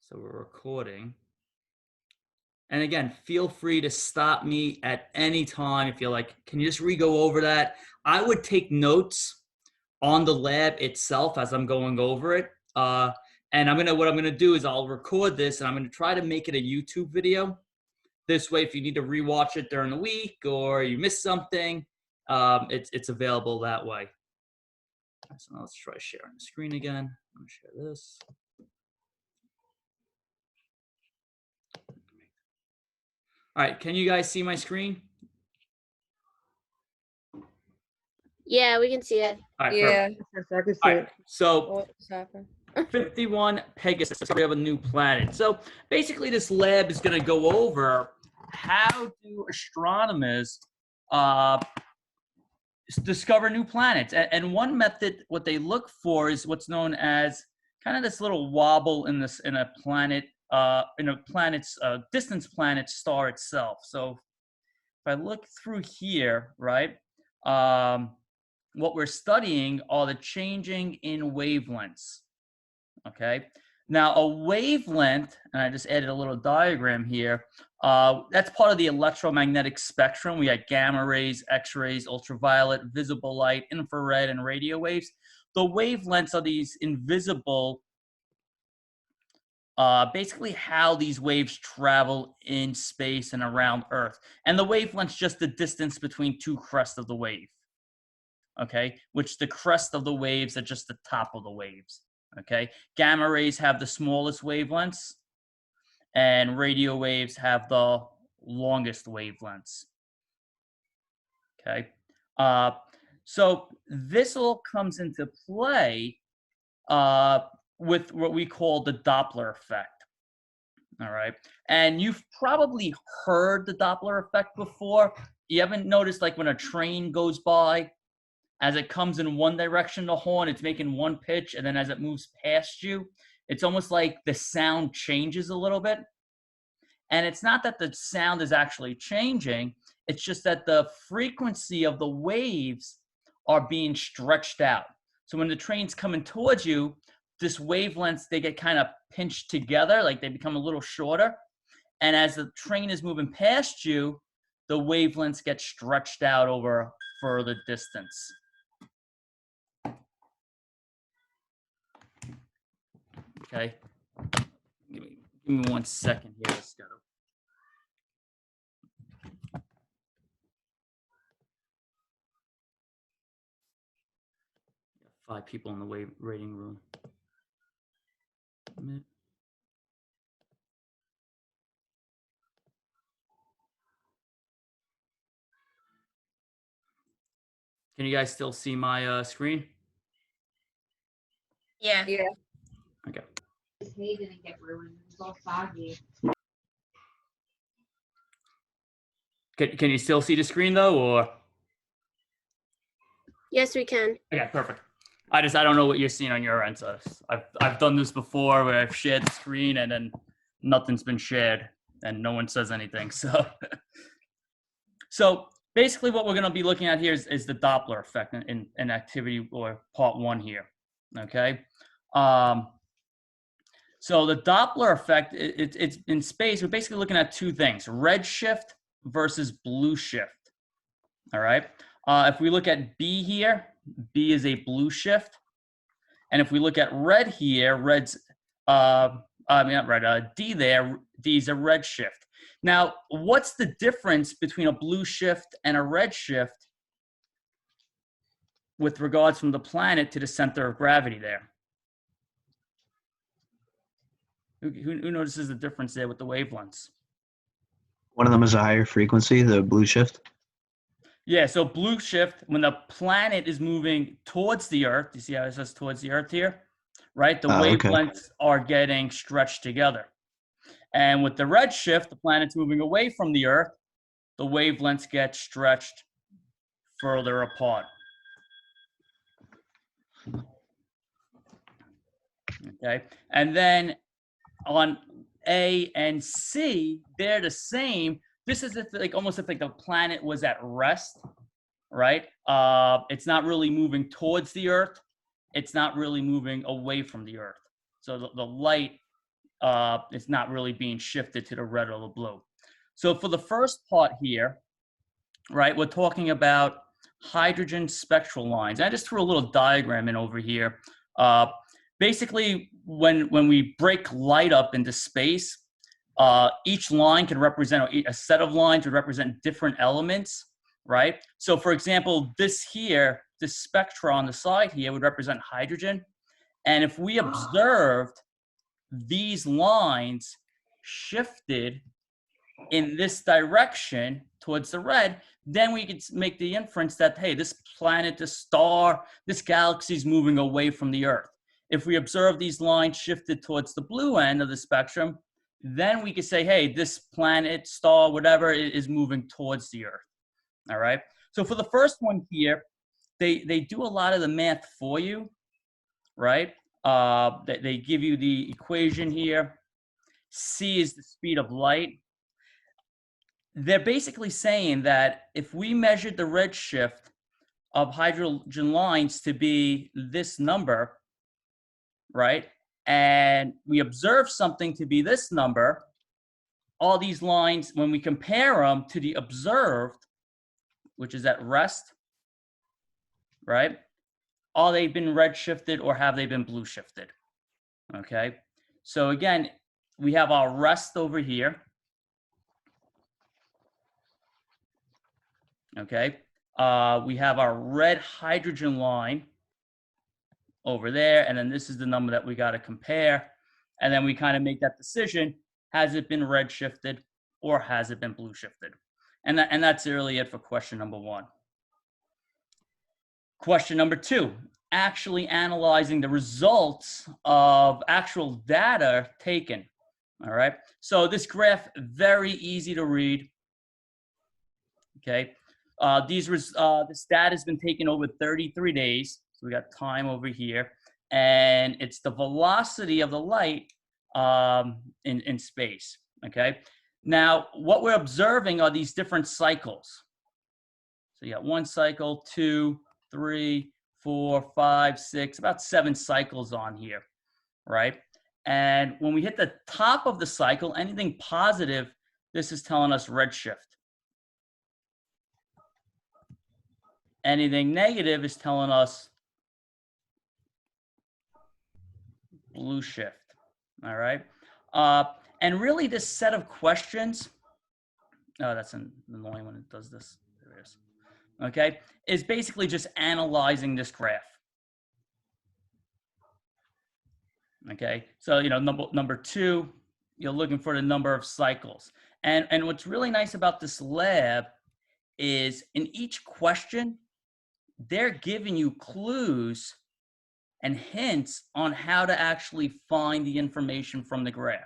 So we're recording. And again, feel free to stop me at any time if you're like, can you just re-go over that? I would take notes on the lab itself as I'm going over it. And what I'm gonna do is I'll record this and I'm gonna try to make it a YouTube video. This way, if you need to rewatch it during the week or you missed something, it's available that way. So now let's try sharing the screen again. I'm gonna share this. All right, can you guys see my screen? Yeah, we can see it. All right, Yeah, perfect. I can see All right, it. so What's happened? 51 Pegasi, we have a new planet. So basically this lab is going to go over how do astronomers discover new planets. And one method, what they look for is what's known as kind of this little wobble in a planet's distance planet star itself. So if I look through here, right, what we're studying are the changing in wavelengths. Okay. Now a wavelength, and I just added a little diagram here, that's part of the electromagnetic spectrum. We got gamma rays, X-rays, ultraviolet, visible light, infrared, and radio waves. The wavelengths are these invisible, basically how these waves travel in space and around Earth. And the wavelength's just the distance between two crests of the wave. Okay, which the crest of the waves are just the top of the waves. Okay, gamma rays have the smallest wavelengths, and radio waves have the longest wavelengths. Okay, so this all comes into play with what we call the Doppler effect. All right, and you've probably heard the Doppler effect before. You haven't noticed, like when a train goes by, as it comes in one direction, the horn, it's making one pitch, and then as it moves past you, it's almost like the sound changes a little bit. And it's not that the sound is actually changing, it's just that the frequency of the waves are being stretched out. So when the train's coming towards you, this wavelengths, they get kind of pinched together, like they become a little shorter. And as the train is moving past you, the wavelengths get stretched out over a further distance. Okay, give me 1 second here. Let's go. 5 people in the waiting room. Can you guys still see my screen? Yeah. Yeah. Okay. His hay didn't get ruined. It was all soggy. Can you still see the screen though, or? Yes, we can. Okay, perfect. I don't know what you're seeing on your end. So I've done this before where I've shared the screen and then nothing's been shared and no one says anything. So basically what we're going to be looking at here is the Doppler effect in activity, or part 1 here. Okay. So the Doppler effect, it's in space. We're basically looking at 2 things: red shift versus blue shift. All right. If we look at B here, B is a blue shift. And if we look at red here, D there, D is a red shift. Now, what's the difference between a blue shift and a red shift with regards from the planet to the center of gravity there? Who notices the difference there with the wavelengths? One of them is a higher frequency, the blue shift. Yeah, so blue shift, when the planet is moving towards the Earth, you see how it says towards the Earth here, right? The wavelengths are getting stretched together. And with the red shift, the planet's moving away from the Earth, the wavelengths get stretched further apart. Okay, and then on A and C, they're the same. This is almost if the planet was at rest, right? It's not really moving towards the Earth. It's not really moving away from the Earth. So the light it's not really being shifted to the red or the blue. So for the first part here, right, we're talking about hydrogen spectral lines. I just threw a little diagram in over here. Basically, when we break light up into space, each line can represent, a set of lines would represent different elements, right? So for example, this here, this spectra on the side here would represent hydrogen. And if we observed these lines shifted in this direction towards the red, then we could make the inference that, hey, this planet, this star, this galaxy is moving away from the Earth. If we observe these lines shifted towards the blue end of the spectrum, then we could say, hey, this planet, star, whatever, is moving towards the Earth. All right. So for the first one here, they do a lot of the math for you, right? They give you the equation here. C is the speed of light. They're basically saying that if we measured the redshift of hydrogen lines to be this number, right, and we observe something to be this number, all these lines, when we compare them to the observed, which is at rest, right, are they been redshifted or have they been blue shifted? Okay, so again, we have our rest over here. Okay, we have our red hydrogen line over there, and then this is the number that we got to compare, and then we kind of make that decision: has it been red shifted or has it been blue shifted? And that's really it for question number one. Question number two: actually analyzing the results of actual data taken. All right, so this graph, very easy to read. Okay. This data has been taken over 33 days. So we got time over here. And it's the velocity of the light in space. Okay. Now, what we're observing are these different cycles. So you got 1 cycle, 2, 3, 4, 5, 6, about 7 cycles on here. Right. And when we hit the top of the cycle, anything positive, this is telling us redshift. Anything negative is telling us blue shift. All right. And really, this set of questions, oh, that's an annoying when it does this. There it is. Okay. Is basically just analyzing this graph. Okay. So, you know, number two, you're looking for the number of cycles. And what's really nice about this lab is in each question, they're giving you clues and hints on how to actually find the information from the graph.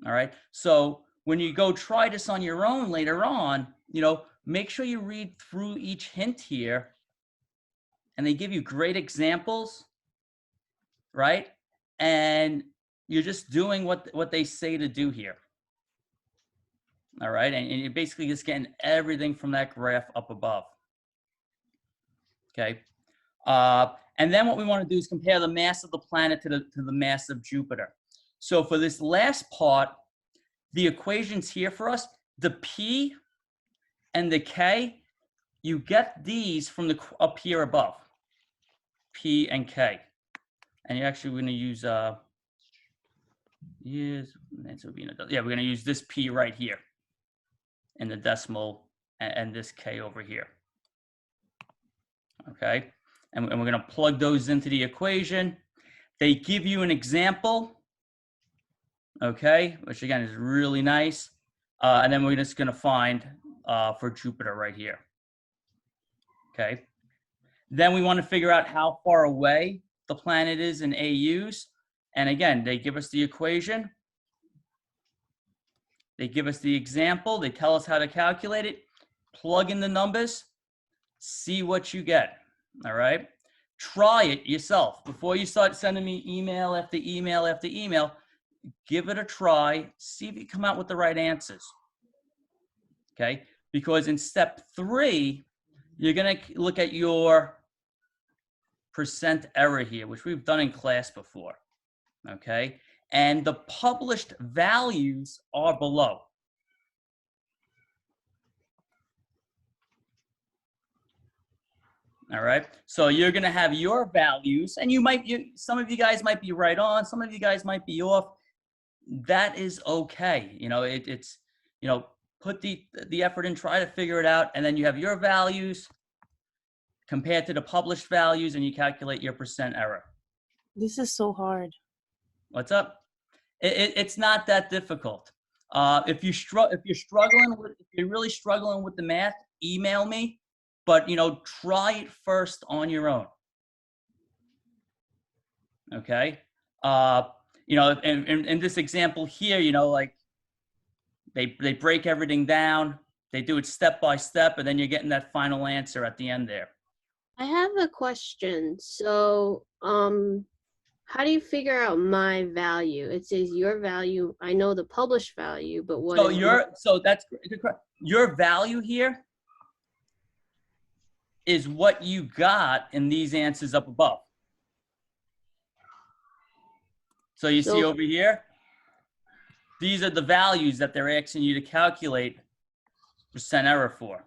All right. So when you go try this on your own later on, you know, make sure you read through each hint here, and they give you great examples, right? And you're just doing what they say to do here. All right. And you're basically just getting everything from that graph up above. Okay. And then what we want to do is compare the mass of the planet to the mass of Jupiter. So for this last part, the equations here for us, the P and the K, you get these from the up here above, P and K. And you're actually going to use, we're going to use this P right here in the decimal and this K over here. Okay. And we're going to plug those into the equation. They give you an example, okay, which again is really nice. And then we're just going to find for Jupiter right here. Okay. Then we want to figure out how far away the planet is in AUs. And again, they give us the equation. They give us the example. They tell us how to calculate it. Plug in the numbers. See what you get. All right. Try it yourself before you start sending me email after email after email. Give it a try. See if you come out with the right answers. Okay. Because in step 3, you're going to look at your percent error here, which we've done in class before. Okay. And the published values are below. All right. So you're going to have your values, and some of you guys might be right on, some of you guys might be off. That is okay. It's, put the effort in, try to figure it out. And then you have your values compared to the published values, and you calculate your percent error. This is so hard. What's up? It's not that difficult. If you're really struggling with the math, email me. But try it first on your own. Okay. In this example here, like they break everything down. They do it step by step, and then you're getting that final answer at the end there. I have a question. So, how do you figure out my value? It says your value. I know the published value, but what? So that's your value here is what you got in these answers up above. So you see over here, these are the values that they're asking you to calculate percent error for.